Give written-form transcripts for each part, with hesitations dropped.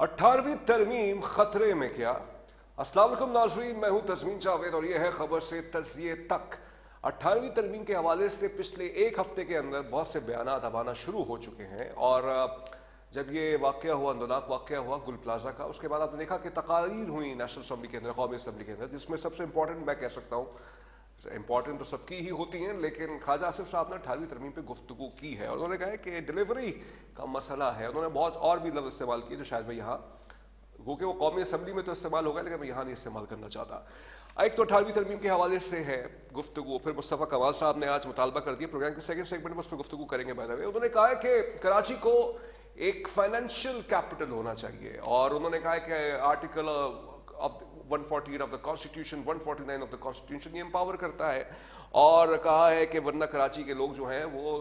18वीं तरमीम खतरे में क्या। अस्सलाम वालेकुम नाज़रीन, मैं हूं तस्मीन जावेद और यह है खबर से तजिए तक। 18वीं तरमीम के हवाले से पिछले एक हफ्ते के अंदर बहुत से बयानात अब आना शुरू हो चुके हैं और जब ये वाक़या हुआ, अंदोलाक वाक़या हुआ गुल प्लाजा का, उसके बाद आपने देखा कि तकारीर हुई नेशनल असम्बली के अंदर, कौमी असम्बली के अंदर, जिसमें सबसे इंपॉर्टेंट मैं कह सकता हूँ, इंपॉर्टेंट तो सबकी ही होती हैं, लेकिन ख्वाजा आसिफ साहब ने 18वीं तरमीम पे गुफ्तगू की है और उन्होंने कहा है कि डिलीवरी का मसला है। उन्होंने बहुत और भी लफ्ज़ इस्तेमाल किए जो शायद मैं यहाँ क्योंकि वो कौमी असम्बली में तो इस्तेमाल होगा, लेकिन मैं यहाँ नहीं इस्तेमाल करना चाहता। एक तो 18वीं तरमीम के हवाले से है गुफ्तगू, फिर मुस्तफ़ा कमाल साहब ने आज मुतालबा कर दिया, प्रोग्राम के सेकंड सेगमेंट में उस पर गुफ्तगू करेंगे। बाय द वे उन्होंने कहा है कि कराची को एक फाइनेंशियल कैपिटल होना चाहिए और उन्होंने कहा है कि article of 148 of the constitution, 149 of the constitution ये एम्पावर करता है और कहा है कि वरना कराची के लोग जो हैं वो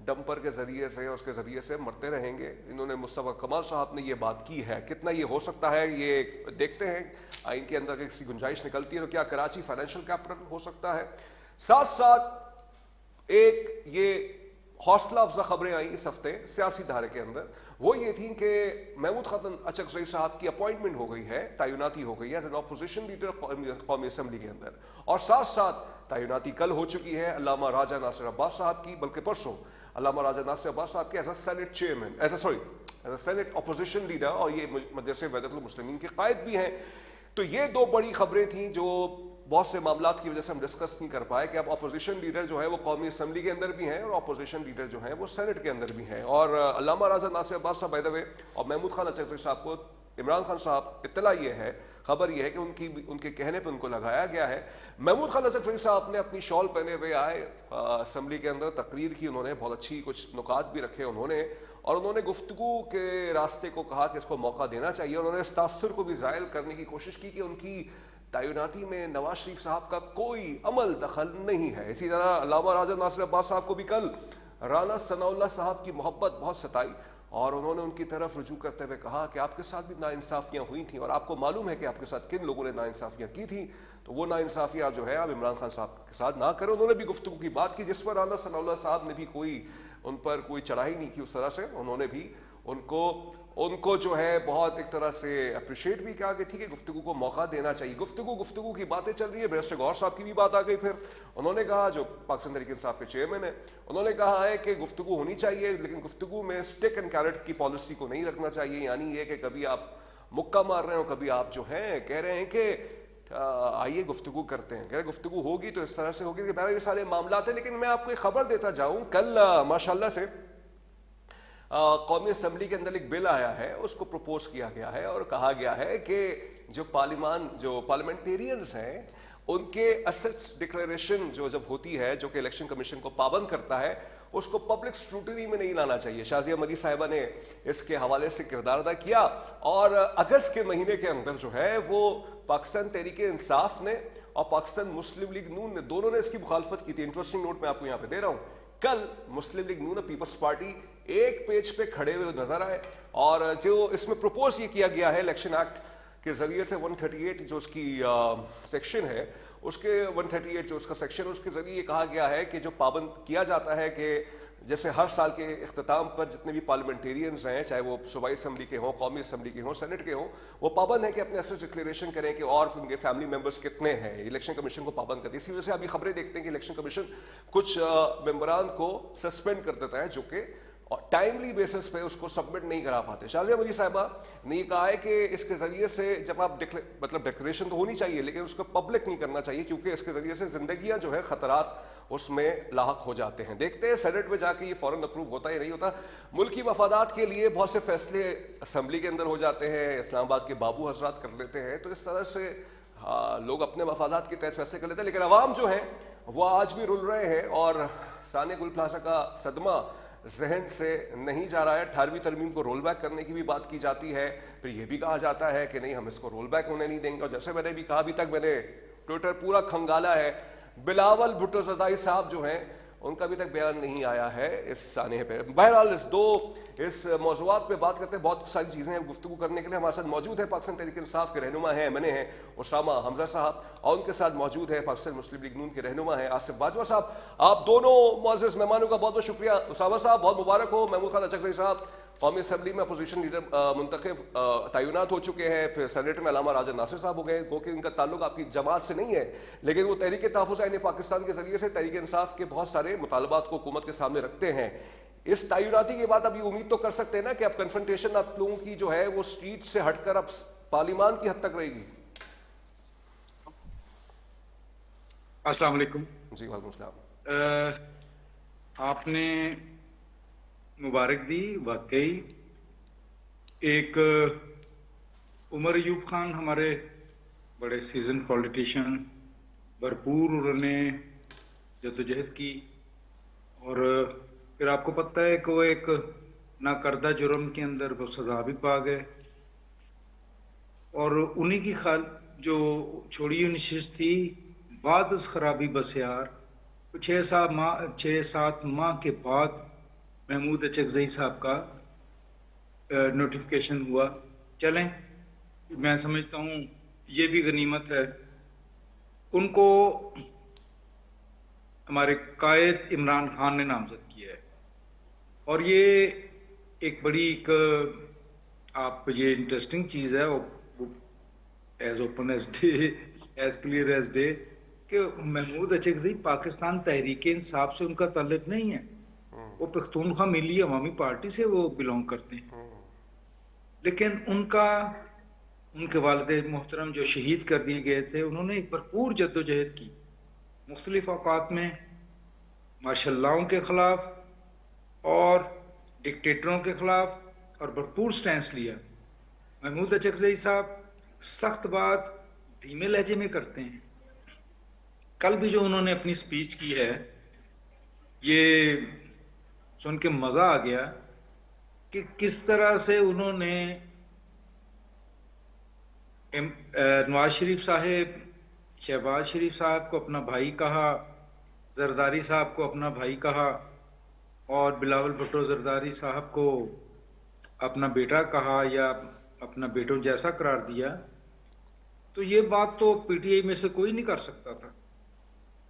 डंपर के जरिए से, उसके जरिए से मरते रहेंगे। इन्होंने मुस्तफ़ा कमाल साहब ने ये बात की है। कितना ये हो सकता है ये देखते हैं, आइन के अंदर किसी गुंजाइश निकलती है तो क्या कराची फाइनेंशियल कैपिटल हो सकता है। साथ साथ एक ये हौसला अफजा खबरें आई इस हफ्ते सियासी धारे के अंदर, वो ये थी कि महमूद खान अचकजई साहब की अपॉइंटमेंट हो गई है, तैनाती हो गई है एज एन ऑपोजिशन लीडर कौमी असम्बली के अंदर, और साथ साथ तैनाती कल हो चुकी है अल्लामा राजा नासिर अब्बास साहब की, बल्कि परसों अल्लामा राजा नासिर अब्बास साहब के as a senate chairman, as a senate opposition leader, और ये मदरसे वहदतुल मुस्लिमीन के कायद भी हैं। तो ये दो बड़ी खबरें थी जो बहुत से मामलात की वजह से हम डिस्कस नहीं कर पाए कि अब अपोजिशन लीडर जो है वो कौमी असम्बली के अंदर भी हैं और अपोजिशन लीडर जो है वो सेनेट के अंदर भी हैं। और अल्लामा राजा नासिर अब्बास साहब बाय द वे और महमूद खान अचकजई साहब को इमरान खान साहब इत्तला ये है, खबर ये है कि उनके कहने पे उनको लगाया गया है। महमूद खान अचकजई साहब ने अपनी शॉल पहने हुए आए असम्बली के अंदर, तकरीर की उन्होंने, बहुत अच्छी कुछ नुकात भी रखे उन्होंने, और उन्होंने गुफ्तगू के रास्ते को कहा कि इसको मौका देना चाहिए। उन्होंने इस तासुर को भी ज़ायल करने की कोशिश की कि उनकी तैनाती में नवाज शरीफ साहब का कोई अमल दखल नहीं है। इसी तरह अल्लामा राजा नासिर अब्बास साहब को भी कल राना सनाउल्लाह साहब की मोहब्बत बहुत सताई और उन्होंने उनकी तरफ रुजू करते हुए कहा कि आपके साथ भी नाइंसाफ़ियाँ हुई थी और आपको मालूम है कि आपके साथ किन लोगों ने नाइंसाफ़ियाँ की थी, तो वो नाइंसाफ़ियाँ जो है आप इमरान खान साहब के साथ ना करें। उन्होंने भी गुफ्तगू की बात की जिस पर राना सनाउल्लाह साहब ने भी उन पर कोई चढ़ाई नहीं की उस तरह से। उन्होंने भी उनको जो है बहुत एक तरह से अप्रिशिएट भी किया कि ठीक है, गुफ्तगू को मौका देना चाहिए। गुफ्तगू की बातें चल रही है, बैरिस्टर गौहर साहब की भी बात आ गई। फिर उन्होंने कहा, जो पाकिस्तान तहरीक इंसाफ के चेयरमैन है, उन्होंने कहा है कि गुफ्तगू होनी चाहिए, लेकिन गुफ्तगू में स्टिक एंड कैरेट की पॉलिसी को नहीं रखना चाहिए। यानी ये कि कभी आप मुक्का मार रहे हो, कभी आप जो हैं कह रहे हैं कि आइए गुफ्तगू करते हैं, कह रहे गुफ्तगू होगी तो इस तरह से होगी। बहरहाल ये सारे मामला थे, लेकिन मैं आपको एक खबर देता जाऊं। कल माशाल्लाह से कौमी असम्बली के अंदर एक बिल आया है, उसको प्रपोज किया गया है और कहा गया है कि जो पार्लियामेंटेरियंस हैं उनके असेट्स डिक्लेरेशन जो जब होती है, जो कि इलेक्शन कमीशन को पाबंद करता है, उसको पब्लिक स्क्रूटनी में नहीं लाना चाहिए। शाजिया मरी साहिबा ने इसके हवाले से किरदार अदा किया और अगस्त के महीने के अंदर जो है वो पाकिस्तान तहरीक इंसाफ ने और पाकिस्तान मुस्लिम लीग नून ने, दोनों ने इसकी मुखालफत की थी। इंटरेस्टिंग नोट मैं आपको यहाँ पे दे रहा हूँ। कल मुस्लिम लीग नून, पीपल्स पार्टी एक पेज पे खड़े हुए नजर आए और जो इसमें प्रपोज ये किया गया है इलेक्शन एक्ट के जरिए से 138 जो उसकी सेक्शन है, उसके 138 जो उसका सेक्शन है, उसके जरिए कहा गया है कि जो पाबंद किया जाता है कि जैसे हर साल के इख्तिताम पर जितने भी पार्लियामेंटेरियंस हैं, चाहे वो सूबाई असम्बली के हों, कौमी असम्बली के हों, सेनेट के हों, वो पाबंद है कि अपने एसेट्स डिक्लेरेशन करें कि और उनके फैमिली मेंबर्स कितने हैं। इलेक्शन कमीशन को पाबंद करती है। इसी वजह से अभी खबरें देखते हैं कि इलेक्शन कमीशन कुछ मेंबरान को सस्पेंड कर देता है जो कि टाइमली बेसिस पे उसको सबमिट नहीं करा पाते। शाजिया मरी साहिबा ने कहा है कि इसके जरिए से जब आप मतलब डिक्लेरेशन तो होनी चाहिए, लेकिन उसको पब्लिक नहीं करना चाहिए क्योंकि इसके जरिए से जिंदगियां जो है खतरात उसमें लाहक हो जाते हैं। देखते हैं सेनेट में जाके ये फौरन अप्रूव होता या नहीं होता। मुल्की मफादात के लिए बहुत से फैसले असम्बली के अंदर हो जाते हैं, इस्लामाबाद के बाबू हजरात कर लेते हैं, तो इस तरह से लोग अपने मफादात के तहत फैसले कर लेते हैं, लेकिन अवाम जो है वो आज भी रुल रहे हैं और साने गुल प्लाजा का सदमा जहन से नहीं जा रहा है। 18वीं तरमीम को रोल बैक करने की भी बात की जाती है, फिर यह भी कहा जाता है कि नहीं, हम इसको रोल बैक होने नहीं देंगे। और जैसे मैंने भी कहा, अभी तक मैंने ट्विटर पूरा खंगाला है, बिलावल भुट्टो ज़रदारी साहब जो हैं उनका अभी तक बयान नहीं आया है इस साने पे। बहरहाल इस मौज़ूआत पे बात करते हैं, बहुत सारी चीज़ें हैं गुफ्तगू करने के लिए। हमारे साथ मौजूद है पाकिस्तान तहरीक इंसाफ के रहनुमा हैं, MNA हैं उसामा हमजा साहब, और उनके साथ मौजूद है पाकिस्तान मुस्लिम लीग नून के रहनुमा हैं आसिफ बाजवा साहब। आप दोनों मुअज़्ज़ज़ मेहमानों का बहुत बहुत शुक्रिया। उसामा साहब बहुत मुबारक हो, महमूद खान अचकजई साहब कौमी असम्बली में अपोजिशन लीडर मुंतखब तैनात हो चुके हैं, फिर सेनेट में अलामा राजा नासिर साहब हो गए, गो कि इनका ताल्लुक आपकी जमात से नहीं है, लेकिन वो तहरीक तहफ़्फ़ुज़ आईन पाकिस्तान के जरिए से तहरीक इंसाफ के बहुत सारे मुतालबात को हुकूमत के सामने रखते हैं। इस तैनाती के बाद अभी उम्मीद तो कर सकते हैं ना कि अब कन्फ्रंटेशन आप लोगों की जो है वो स्ट्रीट से हटकर अब पार्लिमान की हद तक रहेगी। अस्सलाम वालेकुम। जी वालेकुम सलाम। आपने मुबारक दी। वाकई एक उमर अयूब खान हमारे बड़े सीजन पॉलिटिशियन, भरपूर उन्होंने जद्दोजहद की और फिर आपको पता है कि वो एक नाकर्दा जुर्म के अंदर वो सजा भी पा गए और उन्हीं की खाल जो छोड़ी हुई नशिस्त थी बाद खराबी बस यार 6-7 माह के बाद महमूद अचकजई साहब का नोटिफिकेशन हुआ। चलें, मैं समझता हूँ ये भी गनीमत है। उनको हमारे कायद इमरान खान ने नामजद किया है और ये एक बड़ी आप ये इंटरेस्टिंग चीज़ है, as open as day, as clear as day, कि महमूद अचकजई पाकिस्तान तहरीक इंसाफ से उनका ताल्लुक नहीं है, वो पख्तूनख्वा मिली अवामी पार्टी से वो बिलोंग करते हैं। लेकिन उनके वालिद मोहतरम जो शहीद कर दिए गए थे, उन्होंने एक भरपूर जद्दोजहद की मुख्तलिफ औकात में मार्शल के खिलाफ और डिक्टेटरों के खिलाफ और भरपूर स्टैंड लिया। महमूद अचकजई साहब सख्त बात धीमे लहजे में करते हैं। कल भी जो उन्होंने अपनी स्पीच की है, ये सुन के मजा आ गया कि किस तरह से उन्होंने नवाज शरीफ साहब, शहबाज शरीफ साहब को अपना भाई कहा, जरदारी साहब को अपना भाई कहा और बिलावल भुट्टो जरदारी साहब को अपना बेटा कहा या अपना बेटों जैसा करार दिया। तो ये बात तो पीटीआई में से कोई नहीं कर सकता था।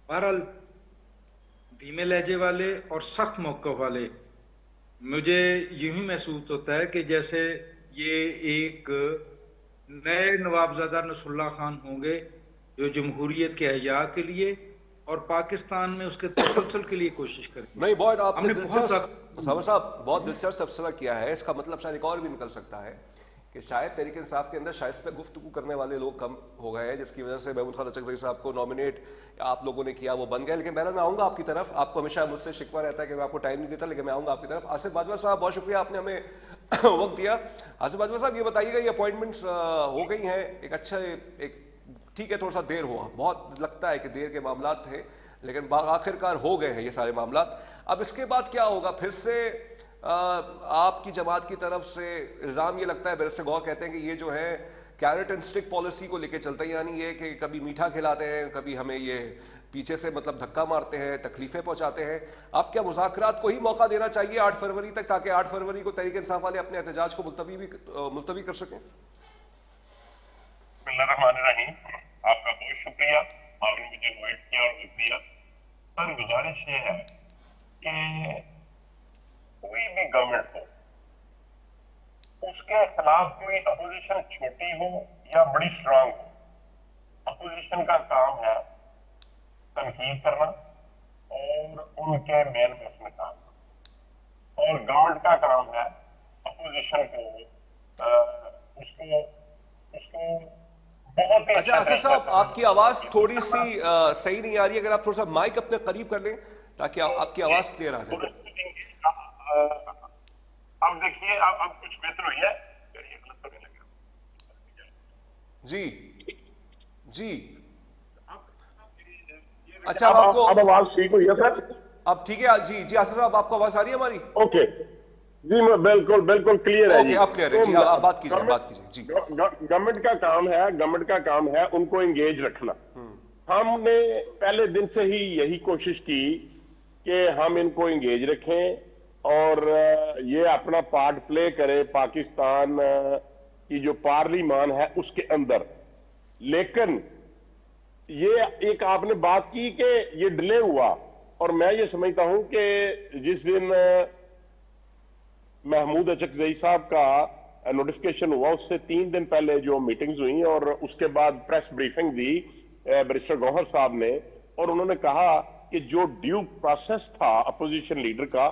बहरहाल धीमे लहजे वाले और सख्त मौक़िफ़ वाले, मुझे यूं ही महसूस होता है कि जैसे ये एक नए नवाबजादा नसरुल्लाह खान होंगे जो जमहूरियत के हया के लिए और पाकिस्तान में उसके तसलसल के लिए कोशिश करेंगे। नहीं, बहुत आपने बहुत समर साहब बहुत दिलचस्प तबसरा किया है। इसका मतलब शायद एक और भी निकल सकता है कि शायद तहरीक इंसाफ के अंदर शाइस्ता गुफ्तगू करने वाले लोग कम हो गए हैं, जिसकी वजह से महमूद खान अचकजई साहब को नॉमिनेट आप लोगों ने किया, वो बन गए। लेकिन बहरहाल मैं आऊँगा आपकी तरफ। आपको हमेशा मुझसे शिकवा रहता है कि मैं आपको टाइम नहीं देता, लेकिन मैं आऊँगा आपकी तरफ। आसिफ बाजवा साहब, बहुत शुक्रिया, आपने हमें वक्त दिया। आसिफ बाजवा साहब, ये बताइएगा, ये अपॉइंटमेंट्स हो गई हैं, एक अच्छा एक ठीक है, थोड़ा सा देर हुआ, बहुत लगता है कि देर के मामला थे, लेकिन आखिरकार हो गए हैं ये सारे मामला। अब इसके बाद क्या होगा? फिर से आपकी जमात की तरफ से इल्ज़ाम ये लगता है, बैरिस्टर गौहर कहते हैं कि ये जो है कैरेट एंड स्टिक पॉलिसी को लेके चलते हैं, यानी ये कि कभी मीठा खिलाते हैं, कभी हमें ये पीछे से मतलब धक्का मारते हैं, तकलीफें पहुंचाते हैं। आप क्या मुज़ाकरात को ही मौका देना चाहिए 8 फरवरी तक, ताकि 8 फरवरी को तहरीक इंसाफ वाले अपने एहतजाज को मुलतवी कर सकें? बिस्मिल्लाहिर्रहमानिर्रहीम। आपका बहुत शुक्रिया, आपने मुझे इन्वाइट किया और वक्त दिया। सर, गुजारिश ये है कि कोई भी गवर्नमेंट हो, उसके खिलाफ कोई अपोजिशन छोटी हो या बड़ी स्ट्रांग हो, अपोजिशन का काम है तनकीद करना और उनके मेन मसले काम, और गवर्नमेंट का काम है अपोजिशन को उसको बहुत ही अच्छा आसिफ साहब, आपकी आवाज थोड़ी सी सही नहीं आ रही है, अगर आप थोड़ा सा माइक अपने करीब कर लें ताकि आपकी आवाज क्लियर आ जाए। अब देखिए, अब कुछ बेहतर हुई है। जी जी, अच्छा आपको अब आवाज ठीक हुई है सर? अब ठीक है जी जी। आसिफ साहब, आपको आवाज आ रही है हमारी? ओके जी, मैं बिल्कुल बिल्कुल क्लियर है जी। आप क्लियर है जी, आप बात कीजिए जी। गवर्नमेंट का काम है उनको एंगेज रखना। हमने पहले दिन से ही यही कोशिश की कि हम इनको एंगेज रखें और ये अपना पार्ट प्ले करे पाकिस्तान की जो पार्लिमान है उसके अंदर। लेकिन ये एक आपने बात की कि ये डिले हुआ, और मैं ये समझता हूं कि जिस दिन महमूद अचकजई साहब का नोटिफिकेशन हुआ, उससे 3 दिन पहले जो मीटिंग्स हुई और उसके बाद प्रेस ब्रीफिंग दी बैरिस्टर गौहर साहब ने, और उन्होंने कहा कि जो ड्यू प्रोसेस था अपोजिशन लीडर का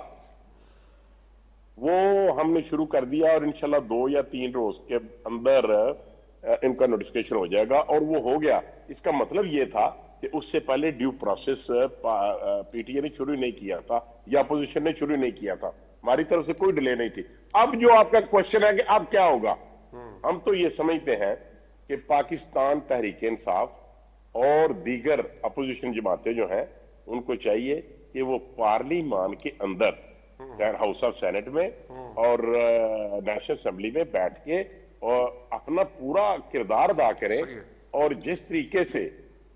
वो हमने शुरू कर दिया और इंशाल्लाह 2 या 3 रोज के अंदर इनका नोटिफिकेशन हो जाएगा, और वो हो गया। इसका मतलब ये था कि उससे पहले ड्यू प्रोसेस पीटीए ने शुरू नहीं किया था या अपोजिशन ने शुरू नहीं किया था, हमारी तरफ से कोई डिले नहीं थी। अब जो आपका क्वेश्चन है कि अब क्या होगा, हम तो ये समझते हैं कि पाकिस्तान तहरीक इंसाफ और दीगर अपोजिशन जमातें जो हैं उनको चाहिए कि वो पार्लियामान के अंदर हाउस ऑफ सेनेट में और नेशनल असेंबली में बैठ के और अपना पूरा किरदार अदा करें, और जिस तरीके से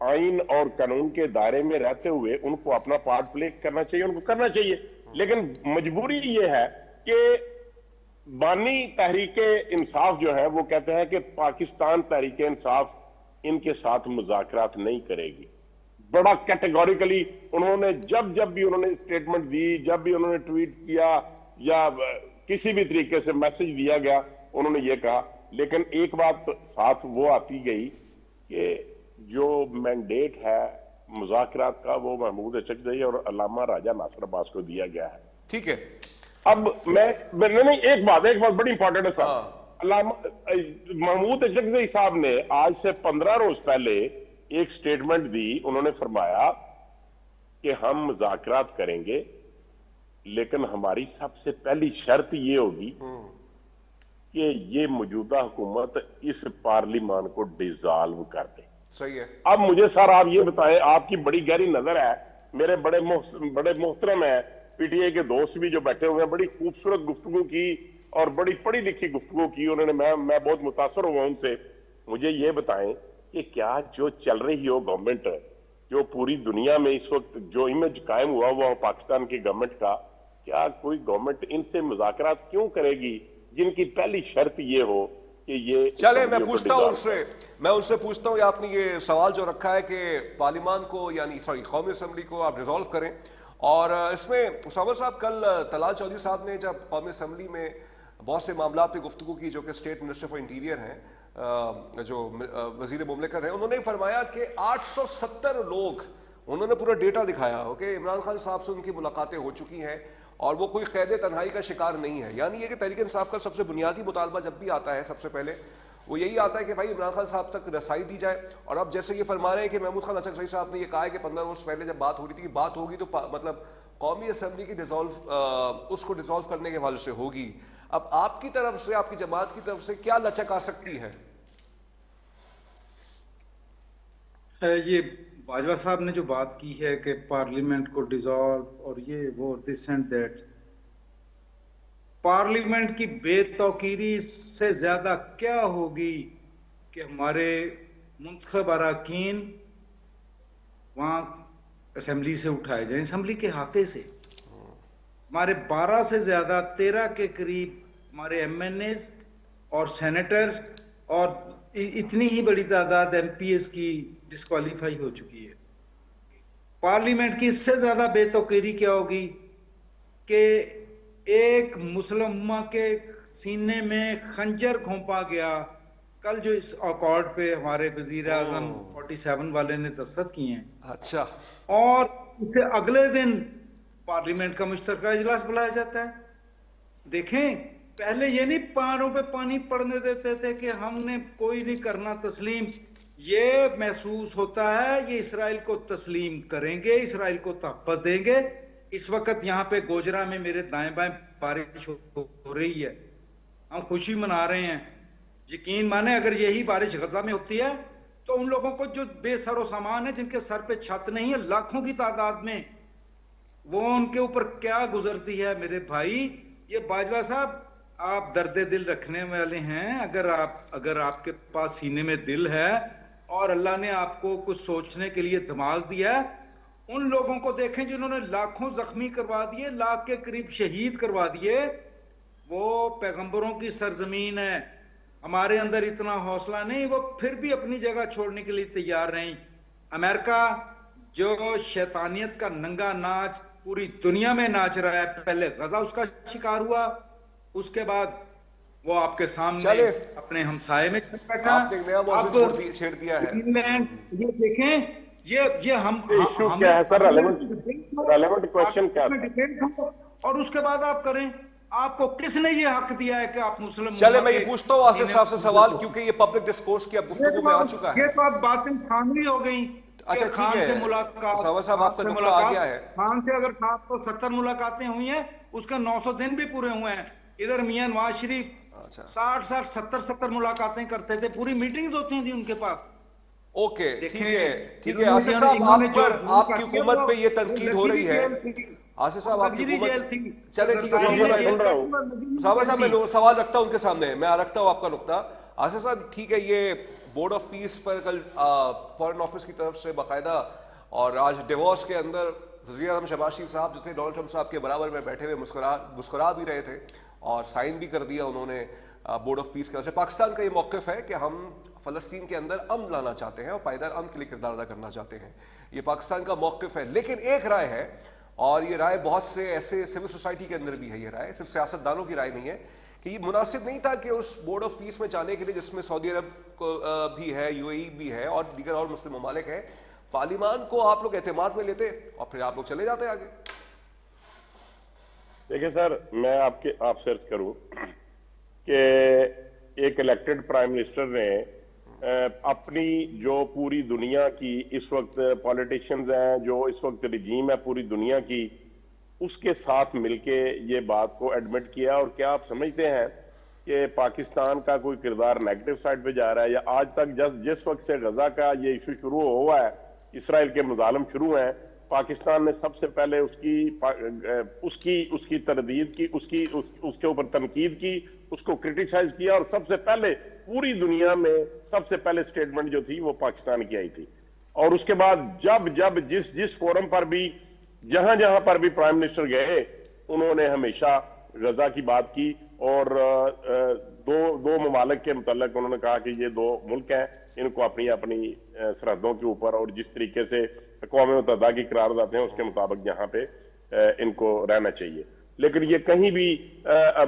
आइन और कानून के दायरे में रहते हुए उनको अपना पार्ट प्ले करना चाहिए, उनको करना चाहिए। लेकिन मजबूरी ये है कि बानी तहरीक इंसाफ जो है वो कहते हैं कि पाकिस्तान तहरीक इंसाफ इनके साथ मुज़ाकरात नहीं करेगी। बड़ा कैटेगोरिकली उन्होंने जब भी उन्होंने स्टेटमेंट दी, जब भी उन्होंने ट्वीट किया या किसी भी तरीके से मैसेज दिया गया, उन्होंने ये कहा। लेकिन एक बात साथ वो आती गई कि जो मैंडेट है मुज़ाकरात का वो महमूद अचकजई और अल्लामा राजा नासिर अब्बास को दिया गया है। ठीक है, अब नहीं, एक बात बड़ी इंपॉर्टेंट है साहब। महमूद अचकजई साहब ने आज से 15 रोज पहले एक स्टेटमेंट दी, उन्होंने फरमाया कि हम मुज़ाकरात करेंगे लेकिन हमारी सबसे पहली शर्त ये होगी कि ये मौजूदा हुकूमत इस पार्लियामान को डिसॉल्व कर दे। सही है। अब मुझे सर आप ये बताएं, आपकी बड़ी गहरी नजर है, मेरे बड़े मोहतरम है पीटीआई के दोस्त भी जो बैठे हुए हैं, बड़ी खूबसूरत गुफ्तगू की और बड़ी पढ़ी लिखी गुफ्तगू की उन्होंने, मैं बहुत मुतासर हुआ उनसे। मुझे ये बताएं कि क्या जो चल रही हो गवर्नमेंट, जो पूरी दुनिया में इस वक्त जो इमेज कायम हुआ हुआ पाकिस्तान की गवर्नमेंट का, क्या कोई गवर्नमेंट इनसे मुज़ाकरात क्यों करेगी जिनकी पहली शर्त ये हो कि ये। चले मैं पूछता हूं उनसे पूछता हूं, आपने ये सवाल जो रखा है कि पार्लियामान को यानी कौमी असेंबली को आप रिजॉल्व करें, और इसमें उसामा साहब कल तलाल चौधरी साहब ने जब कौमी असेंबली में बहुत से मामला पे गुफ्तगू की, जो कि स्टेट मिनिस्टर फॉर इंटीरियर हैं, जो वजीर मुमलिकत है, उन्होंने फरमाया कि 870 लोग, उन्होंने पूरा डेटा दिखाया हो कि इमरान खान साहब से उनकी मुलाकातें हो चुकी हैं और वो कोई कैद तन्हाई का शिकार नहीं है। यानी ये कि तहरीक इंसाफ का सबसे बुनियादी मुतालबा जब भी आता है सबसे पहले वो यही आता है कि भाई इमरान खान साहब तक रसाई दी जाए। और अब जैसे ये फरमा रहे हैं कि महमूद खान अचकजई साहब ने ये कहा है कि 15 रोज पहले जब बात हो रही थी कि बात होगी तो मतलब कौमी असेंबली की उसको डिसॉल्व करने के हवाले से होगी। अब आपकी तरफ से, आपकी जमात की तरफ से क्या लचक आ सकती है? ये बाजवा साहब ने जो बात की है कि पार्लियामेंट को डिसॉल्व और ये वो दिस एंड दैट, पार्लियामेंट की बेतौकीरी से ज्यादा क्या होगी कि हमारे मुंतखब अरकान वहां असेंबली से उठाए जाए, असेंबली के हाथे से। हमारे 12 से ज्यादा 13 के करीब हमारे एमएनएज और सेनेटर्स और इतनी ही बड़ी तादाद एमपीएस की डिस्क्वालीफाई हो चुकी है। पार्लियामेंट की इससे ज्यादा बेतौकीरी क्या होगी कि एक मुस्लिम उम्मा के सीने में खंजर घोंपा गया। कल जो इस अकॉर्ड पे हमारे वजीर आजम 47 वाले ने दस्तखत किए हैं, अच्छा, और उससे अगले दिन पार्लियामेंट का मुश्तरका इजलास बुलाया जाता है। देखें, पहले ये नहीं पैरों पे पानी पड़ने देते थे कि हमने कोई नहीं करना तस्लीम। ये महसूस होता है ये इसराइल को तस्लीम करेंगे, इसराइल को तहफ़्फ़ुज़ देंगे। इस वक्त यहाँ पे गोजरा में मेरे दाएं बाएं बारिश हो रही है, हम खुशी मना रहे हैं। यकीन माने अगर यही बारिश गजा में होती है तो उन लोगों को जो बेसरो सामान है, जिनके सर पे छत नहीं है, लाखों की तादाद में, वो उनके ऊपर क्या गुजरती है मेरे भाई। ये बाजवा साहब, आप दर्द दिल रखने वाले हैं। अगर आपके पास सीने में दिल है और अल्लाह ने आपको कुछ सोचने के लिए दिमाग दिया, उन लोगों को देखें जिन्होंने लाखों जख्मी करवा दिए, लाख के करीब शहीद करवा दिए। वो पैगंबरों की सरजमीन है, हमारे अंदर इतना हौसला नहीं, वो फिर भी अपनी जगह छोड़ने के लिए तैयार नहीं। अमेरिका जो शैतानियत का नंगा नाच पूरी दुनिया में नाच रहा है, पहले गजा उसका शिकार हुआ, उसके बाद वो आपके सामने चले। अपने हमसाये में बैठा। आपने एक नया मौजूद अब छेड़ दिया है। इंग्लैंड, ये देखें, ये हम इशू हमें क्या है सर? रेलेवेंट क्वेश्चन क्या है? और उसके बाद आप करें। आपको किसने ये हक दिया है कि आप मुस्लिम? चले, मैं ये पूछता हूँ आसिफ साहब से सवाल, क्योंकि ये पब्लिक डिस्कोर्स की अब गुफ्तगू में आ चुका है। ये तो अब बातें खानवी हो गई। अच्छा, ठीक खान है। से मुलाकात, साहब आपका नुक्ता आ गया है। खान से अगर 770 मुलाकातें हुई हैं, उसके 900 दिन भी पूरे हुए हैं। इधर मियां नवाज शरीफ अच्छा 60-70 मुलाकातें करते थे, पूरी मीटिंग्स होती थी उनके पास। ओके, ठीक है, ठीक है। इन्होंने- आसिफ साहब, आप इन्होंने पर जो आपकी हुकूमत पे ये तनकीद हो रही है। आसिफ साहब, आपकी जेल हुकूमत, थी। चले ठीक है, सुन रहा हूँ। साहब मैं सवाल रखता हूं उनके सामने, मैं रखता हूं आपका नुक्ता। आसिफ साहब, ठीक है, ये बोर्ड ऑफ पीस पर कल फॉरेन ऑफिस की तरफ से बाकायदा, और आज डिवोर्स के अंदर वज़ीर आज़म शहबाज शरीफ साहब जो थे डोनाल्ड ट्रंप साहब के बराबर में बैठे हुए मुस्कुरा भी रहे थे, और साइन भी कर दिया उन्होंने बोर्ड ऑफ पीस की तरफ से। पाकिस्तान का ये मौक़िफ़ है कि हम फ़लस्तीन के अंदर अमन लाना चाहते हैं और पायदार अमन के लिए किरदार अदा करना चाहते हैं। ये पाकिस्तान का मौक़िफ़ है। लेकिन एक राय है, और ये राय बहुत से ऐसे सिविल सोसाइटी के अंदर भी है, ये राय सिर्फ सियासतदानों की राय नहीं है, कि ये मुनासिब नहीं था कि उस बोर्ड ऑफ पीस में जाने के लिए, जिसमें सऊदी अरब भी है, यूएई भी है और दीगर और मुस्लिम ममालिक है, पार्लिमान को आप लोग एतमाद में लेते और फिर आप लोग चले जाते आगे। देखिए सर, मैं आपसे अर्ज करूं कि एक इलेक्टेड प्राइम मिनिस्टर ने अपनी जो पूरी दुनिया की इस वक्त पॉलिटिशियंस हैं, जो इस वक्त रिजीम है पूरी दुनिया की, उसके साथ मिलके ये बात को एडमिट किया। और क्या आप समझते हैं कि पाकिस्तान का कोई किरदार नेगेटिव साइड पे जा रहा है? या आज तक जिस वक्त से गजा का ये इशू शुरू हुआ है, इसराइल के मुजालिम शुरू हैं, पाकिस्तान ने सबसे पहले उसकी तरदीद की, उसके ऊपर तनकीद की, उसको क्रिटिसाइज किया, और सबसे पहले पूरी दुनिया में सबसे पहले स्टेटमेंट जो थी वो पाकिस्तान की आई थी। और उसके बाद जब जिस फोरम पर भी, जहां जहां पर भी प्राइम मिनिस्टर गए, उन्होंने हमेशा गजा की बात की, और दो ममालिक के मुतल्लिक उन्होंने कहा कि ये दो मुल्क हैं, इनको अपनी अपनी सरहदों के ऊपर और जिस तरीके से अक़वाम मुत्तहिदा की करारदाद है उसके मुताबिक यहाँ पे इनको रहना चाहिए। लेकिन ये कहीं भी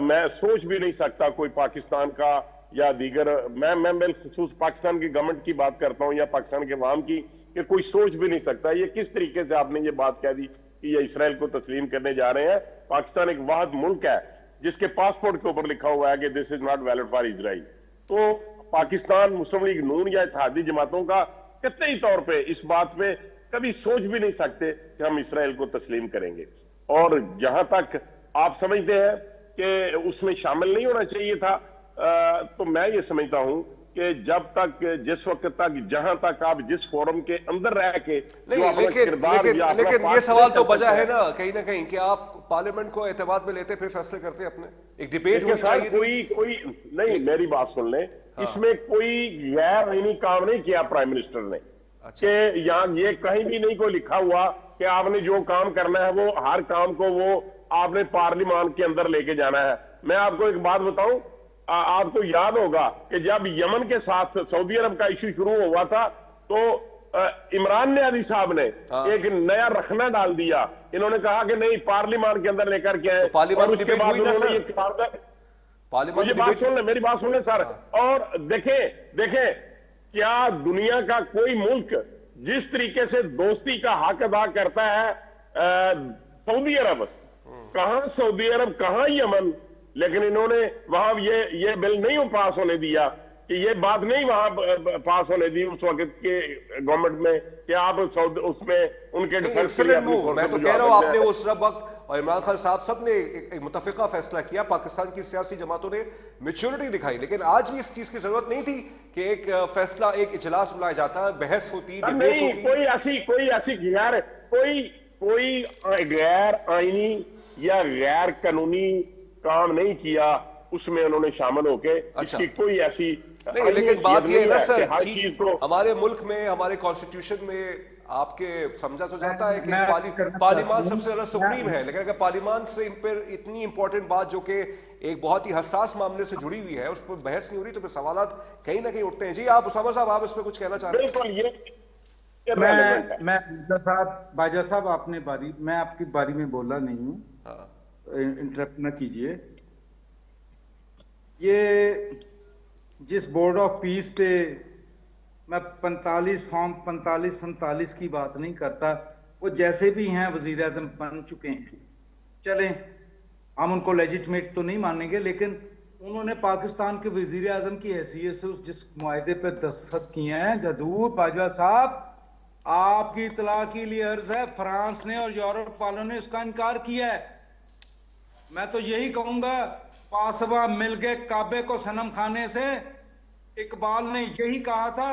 मैं सोच भी नहीं सकता कोई पाकिस्तान का या दीगर, मैं बिलखुसूस पाकिस्तान की गवर्नमेंट की बात करता हूँ या पाकिस्तान के अवाम की, कि कोई सोच भी नहीं सकता ये किस तरीके से आपने ये बात कह दी कि ये इसराइल को तस्लीम करने जा रहे हैं। पाकिस्तान एक वाहिद मुल्क है जिसके पासपोर्ट के ऊपर लिखा हुआ है कि this is not valid for Israel. तो पाकिस्तान मुस्लिम लीग नून या इत्तेहादी जमातों का कतई तौर पे इस बात पे कभी सोच भी नहीं सकते कि हम इसराइल को तस्लीम करेंगे। और जहां तक आप समझते हैं कि उसमें शामिल नहीं होना चाहिए था, तो मैं ये समझता हूं कि जब तक, जिस वक्त तक, जहां तक आप जिस फोरम के अंदर रह के लेकिन ये सवाल तो बजा है ना कहीं कि आप पार्लियामेंट को एतमाद में लेते फिर फैसले करते अपने, एक डिबेट होनी चाहिए। कोई नहीं, मेरी बात सुन ले। हाँ। इसमें कोई गैर आईनी काम नहीं किया प्राइम मिनिस्टर ने। अच्छा। कि यहाँ ये कहीं भी नहीं कोई लिखा हुआ कि आपने जो काम करना है वो हर काम को वो आपने पार्लियामान के अंदर लेके जाना है। मैं आपको एक बात बताऊं, आपको याद होगा कि जब यमन के साथ सऊदी अरब का इशू शुरू हुआ था, तो इमरान नियाज़ी साहब ने एक नया रखना डाल दिया। इन्होंने कहा कि नहीं, पार्लियामान के अंदर लेकर के आए, और उसके बाद उन्होंने ये करारदाद, मुझे बात सुन ले, मेरी बात सुन ले सर। और देखें क्या दुनिया का कोई मुल्क जिस तरीके से दोस्ती का हक अदा करता है, सऊदी अरब, कहां सऊदी अरब, कहां यमन, लेकिन इन्होंने वहां ये बिल नहीं पास होने दिया, कि ये बात नहीं वहां पास होने दी उस वक्त के गवर्नमेंट में कि आप उसमें उनके डिफेंस के लिए। मैं तो कह रहा हूं आपने उस वक्त और इमरान खान साहब सब ने एक मुतफिका फैसला किया, पाकिस्तान की सियासी जमातों ने मैच्योरिटी दिखाई, लेकिन आज भी इस चीज की जरूरत नहीं थी कि एक फैसला, एक इजलास बुलाया जाता, बहस होती, डिबेट होती। कोई गैर आईनी या गैर कानूनी काम नहीं किया उसमें उन्होंने शामिल होके। अच्छा। इसकी कोई ऐसी नहीं, लेकिन बात यह है ना सर, हर चीज को हमारे मुल्क में, हमारे कॉन्स्टिट्यूशन में आपके समझा तो जाता है कि पार्लियामान सबसे ज्यादा सुप्रीम है, लेकिन अगर पार्लियामान से इन पर इतनी इंपॉर्टेंट बात जो कि एक बहुत ही हसास मामले से जुड़ी हुई है उस पर बहस नहीं हो रही, तो फिर सवालात कहीं ना कहीं उठते हैं। जी आप उसामा साहब, आप इस पर कुछ कहना चाह रहे हैं? मैं बाजा साहब, मैं आपकी बारी में बोला नहीं हूँ, इंटरप्ट ना कीजिए। ये जिस बोर्ड ऑफ पीस पे मैं 45 फॉर्म 45-47 की बात नहीं करता, वो जैसे भी हैं वजीर आजम बन चुके हैं, चलें हम उनको लेजिटमेट तो नहीं मानेंगे, लेकिन उन्होंने पाकिस्तान के वजीर आजम की हैसियत से जिस मुआहदे पे दस्तखत किए हैं, जरूर बाजवा साहब आपकी इतला के लिए अर्ज है, फ्रांस ने और यूरोप वालों ने इसका इनकार किया है। मैं तो यही कहूंगा, पासवा मिल गए काबे को सनम खाने से। इकबाल ने यही कहा था,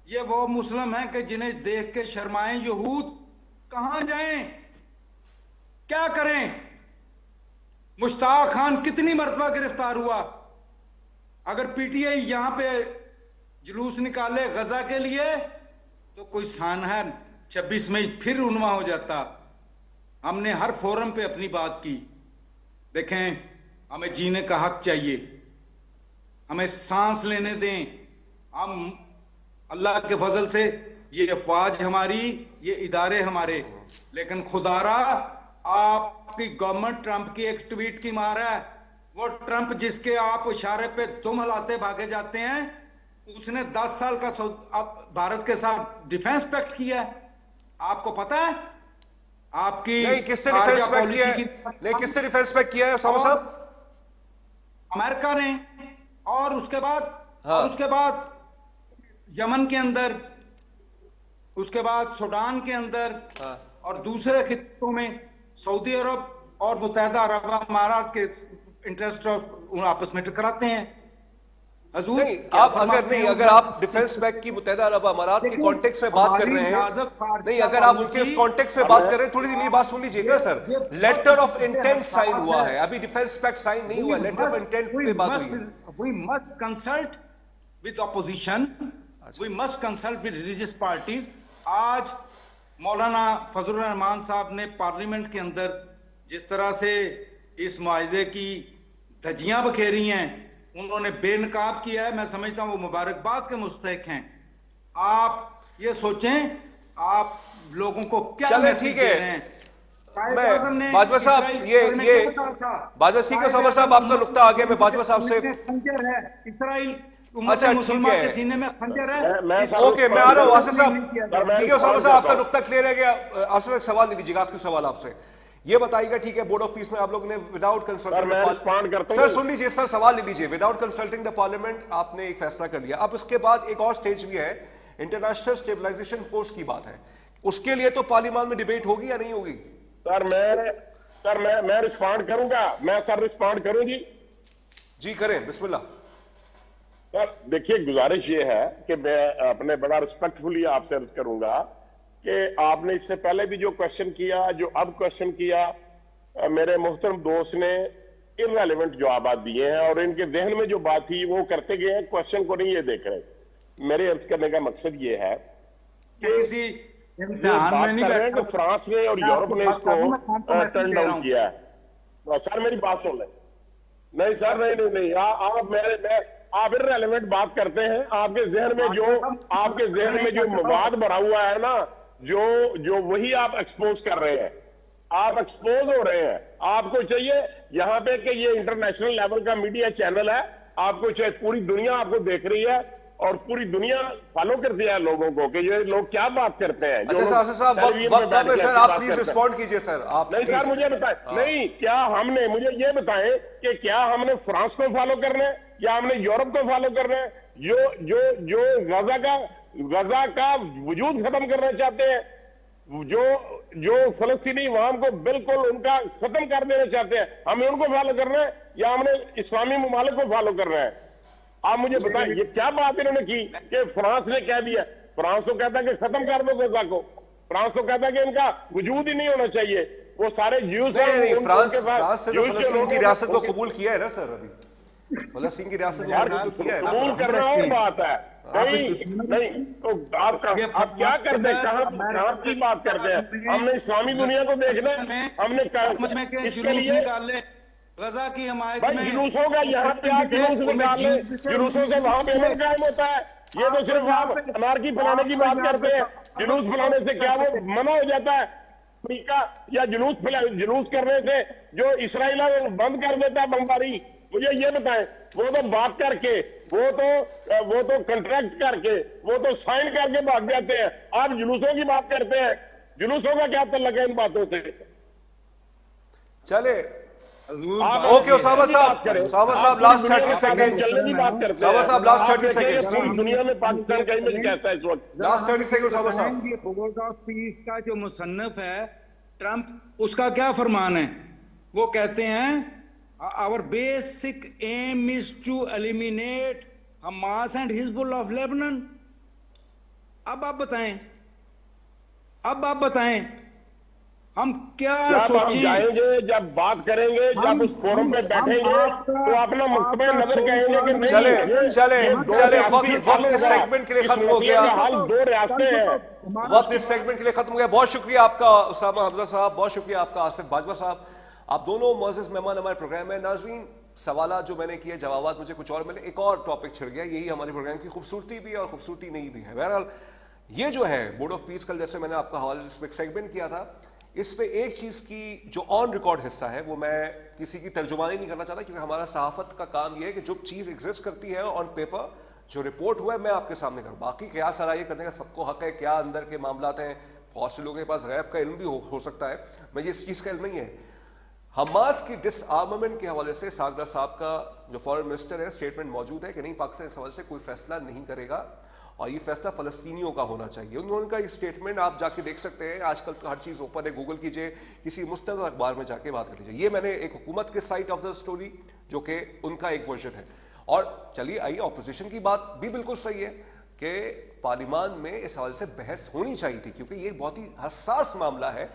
ये वो मुस्लिम हैं कि जिन्हें देख के शर्माएं यहूद। कहां जाएं, क्या करें? मुश्ताक खान कितनी मरतबा गिरफ्तार हुआ। अगर पीटीआई यहां पे जुलूस निकाले गजा के लिए तो कोई सानहा 26 मई फिर रुनवा हो जाता। हमने हर फोरम पे अपनी बात की। देखें, हमें जीने का हक चाहिए, हमें सांस लेने दें। हम अल्लाह के फजल से ये अफवाज हमारी, ये इदारे हमारे, लेकिन खुदारा आपकी गवर्नमेंट ट्रंप की एक ट्वीट की मार है। वो ट्रंप जिसके आप इशारे पे दुम हिलाते भागे जाते हैं, उसने 10 साल का भारत के साथ डिफेंस पैक्ट किया है। आपको पता है? आपकी नहीं, किससे डिफेंस पैक्ट किया है? नहीं, किससे डिफेंस पैक्ट किया है उसामा साहब? अमेरिका ने। और उसके बाद यमन के अंदर, उसके बाद सूडान के अंदर, और दूसरे खित्तों में सऊदी अरब और मुत्तहिदा अरब अमारात के इंटरेस्ट आपस में टकराते हैं। हजूर नहीं, अगर आप डिफेंस पैक्ट की मुत्तहिदा अरब अमारात के कॉन्टेक्स्ट में बात कर रहे हैं, नहीं, अगर आप उनके उस कॉन्टेक्स्ट में बात कर रहे हैं, थोड़ी देर बात सुन लीजिएगा sir. Letter of intent sign हुआ है, अभी डिफेंस पैक्ट साइन नहीं हुआ, लेटर ऑफ इंटेंट पे बात हुई है। We must consult with opposition. We must consult with religious parties. आज मौलाना फजलुर रहमान साहब ने पार्लियामेंट के अंदर जिस तरह से इस मुआहदे की धज्जियां बखेरी हैं, उन्होंने बेनकाब किया है। मैं समझता हूं वो मुबारकबाद के मुस्तहिक हैं। आप ये सोचें, आप लोगों को क्या मैसेज दे रहे हैं? बाजवा साहब, ये बाजवा साहब आपका नुक्ता आ गया। मैं बाजवा साहब से खंजर है, इस्राइल उम्मत मुसलमान के सीने में खंजर है। ओके, मैं आ रहा हूँ आसिफ साहब। ठीक है उसामा साहब, आपका नुक्ता क्लियर है गया। आसिफ एक सवाल दे दीजिएगा, आखिरी सवाल आपसे ये बताइएगा, ठीक है, बोर्ड ऑफ पीस में आप लोगों ने विदाउट कंसल्टिंग, सर सुन लीजिए सर, सवाल ले लीजिए। विदाउट कंसल्टिंग द पार्लियामेंट आपने एक फैसला कर लिया। अब इसके बाद एक और स्टेज भी है, इंटरनेशनल स्टेबलाइजेशन फोर्स की बात है। उसके लिए तो पार्लियामेंट में डिबेट होगी या नहीं होगी? सर मैं रिस्पॉन्ड करूंगा। मैं सर रिस्पॉन्ड करूंगी। जी करें, बिस्मिल्लाह। सर देखिए, गुजारिश ये है कि मैं अपने बड़ा रिस्पेक्टफुली आपसे अर्ज करूंगा कि आपने इससे पहले भी जो क्वेश्चन किया, जो अब क्वेश्चन किया, मेरे मोहतरम दोस्त ने इररेलेवेंट जवाब दिए हैं और इनके जहन में जो बात थी वो करते गए हैं, क्वेश्चन को नहीं ये देख रहे। मेरे अर्ज करने का मकसद ये है कि किसी बात कर रहे हैं कि फ्रांस ने और यूरोप ने इसको टर्न डाउन किया है। सर मेरी बात सुन लें। नहीं सर, नहीं, आप इररेलेवेंट बात करते हैं। आपके जहन में जो मवाद भरा हुआ है ना, जो वही आप एक्सपोज कर रहे हैं। आप एक्सपोज हो रहे हैं। आपको चाहिए यहां पे कि ये इंटरनेशनल लेवल का मीडिया चैनल है, आपको चाहिए, पूरी दुनिया आपको देख रही है और पूरी दुनिया फॉलो करती है लोगों को कि ये लोग क्या बात करते हैं। अच्छा सर, सर आप प्लीज रिस्पॉन्ड कीजिए सर। आप नहीं सर, मुझे बताएं, नहीं क्या हमने, मुझे ये बताएं कि क्या हमने फ्रांस को फॉलो करना है या हमने यूरोप को फॉलो करना है? जो गजा का वजूद खत्म करना चाहते हैं, जो फलस्तीनी अवाम को बिल्कुल उनका खत्म कर देना चाहते हैं, हमें उनको फॉलो करना है या हमने इस्लामी ममालिक को फॉलो करना है? आप मुझे बताएं, ये क्या बात इन्होंने की कि फ्रांस ने कह दिया। फ्रांस तो कहता है कि खत्म कर दो गजा को। फ्रांस तो कहता है कि इनका वजूद ही नहीं होना चाहिए। वो सारे ज्यूस फ्रांस ने फलस्तीन की रियासत को कबूल किया है ना सर। अभी फलस्तीन की रियासत को किया है, कबूल करना और बात है। नहीं तो आप क्या करते हैं? कहां की बात करते हैं? हमने इस्लामी दुनिया को देखना है, हमने इसके लिए गजा की हमायत में जुलूसों का यहाँ पे आप जुलूस निकाल ले, जुलूसों से वहां पे अमन कायम होता है। ये तो सिर्फ आप अनारकी फैलाने की बात करते हैं। जुलूस फैलाने से क्या वो मना हो जाता है अमेरिका? या जुलूस करने से जो इसराइल है वो बंद कर देता है बमबारी? मुझे ये बताएं, वो तो बात करके, वो तो कंट्रैक्ट करके, वो तो साइन करके भाग जाते हैं। आप जुलूसों की बात करते हैं, जुलूसों का क्या तल्लुक है इन बातों से? चले आप ओके उसामा साहब, लास्ट 30 सेकंड, चलने की बात करते हैं। उसामा साहब लास्ट 30 आप देखेंगे सेकंड, पूरी दुनिया में पाकिस्तान का इमेज कैसा है इस वक्त। लास्ट 30 सेकंड उसामा साहब। ये बोर्ड ऑफ पीस का जो मुसन्नफ है ट्रंप, उसका क्या फरमान है? वो कहते हैं our basic aim is to eliminate Hamas and Hezbollah of Lebanon. अब आप बताएं हम क्या जब हम सोचें? जाएंगे, जब बात करेंगे, जब उस फोरम पे बैठेंगे तो अपना मुकतबे नजर कहेंगे कि नहीं, चले वक्त इस सेगमेंट के लिए खत्म हो गया। हाल दो रियासतें हैं। वक्त इस सेगमेंट के लिए खत्म हो गया। बहुत शुक्रिया आपका उसामा हमजा साहब, बहुत शुक्रिया आपका आसिफ बाजवा साहब। आप दोनों मुअज़्ज़िज़ मेहमान हमारे प्रोग्राम में। नाज़रीन, सवालात जो मैंने किए, जवाबात मुझे कुछ और मिले, एक और टॉपिक छिड़ गया। यही हमारे प्रोग्राम की खूबसूरती भी है और खूबसूरती नहीं भी है। बहरहाल ये जो है बोर्ड ऑफ पीस, कल जैसे मैंने आपका हवाले से सेगमेंट किया था, इस पे एक चीज की जो ऑन रिकॉर्ड हिस्सा है वो मैं किसी की तर्जुमानी नहीं करना चाहता, क्योंकि हमारा सहाफत का काम यह है कि जो चीज एग्जिस्ट करती है ऑन पेपर, जो रिपोर्ट हुआ है, मैं आपके सामने करूं। बाकी क्या सराही करने का सबको हक है, क्या अंदर के मामलात हैं, बहुत से लोगों के पास गैब का इल्म भी हो सकता है, मुझे इस चीज का इल्म नहीं है। हमास की डिसआर्मामेंट के हवाले से सागरा साहब का जो फॉरेन मिनिस्टर है, स्टेटमेंट मौजूद है कि नहीं, पाकिस्तान इस हवाले से कोई फैसला नहीं करेगा और ये फैसला फलस्तीनियों का होना चाहिए। उन्होंने ये स्टेटमेंट आप जाके देख सकते हैं, आजकल तो हर चीज ओपन है, गूगल कीजिए, किसी मुस्तंद अखबार में जाके बात कर लीजिए। ये मैंने एक हुकूमत के साइड ऑफ द स्टोरी, जो कि उनका एक वर्जन है। और चलिए आइए, ऑपोजिशन की बात भी बिल्कुल सही है कि पार्लियामान में इस हवाले से बहस होनी चाहिए थी, क्योंकि ये बहुत ही हसास मामला है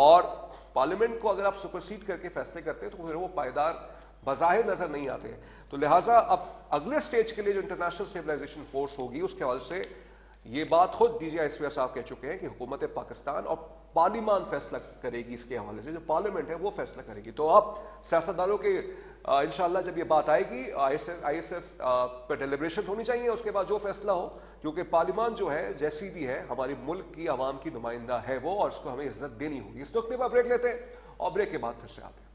और पार्लियामेंट को अगर आप सुपरसीड करके फैसले करते हैं तो फिर वो पायदार बज़ाहिर नजर नहीं आते हैं। तो लिहाजा अब अगले स्टेज के लिए जो इंटरनेशनल स्टेबलाइजेशन फोर्स होगी, उसके हवाले से ये बात खुद डीजी स्पीकर साहब कह चुके हैं कि हुकूमत पाकिस्तान और पार्लियामान फैसला करेगी। इसके हवाले से जो पार्लियामेंट है वो फैसला करेगी। तो अब सियासतदानों के इंशाल्लाह जब ये बात आएगी, ISF पर डेलिब्रेशन होनी चाहिए, उसके बाद जो फैसला हो, क्योंकि पार्लियामान जो है जैसी भी है हमारी मुल्क की आवाम की नुमाइंदा है वो, और उसको हमें इज्जत देनी होगी। इस वक्त में ब्रेक लेते हैं और ब्रेक के बाद फिर से आते हैं।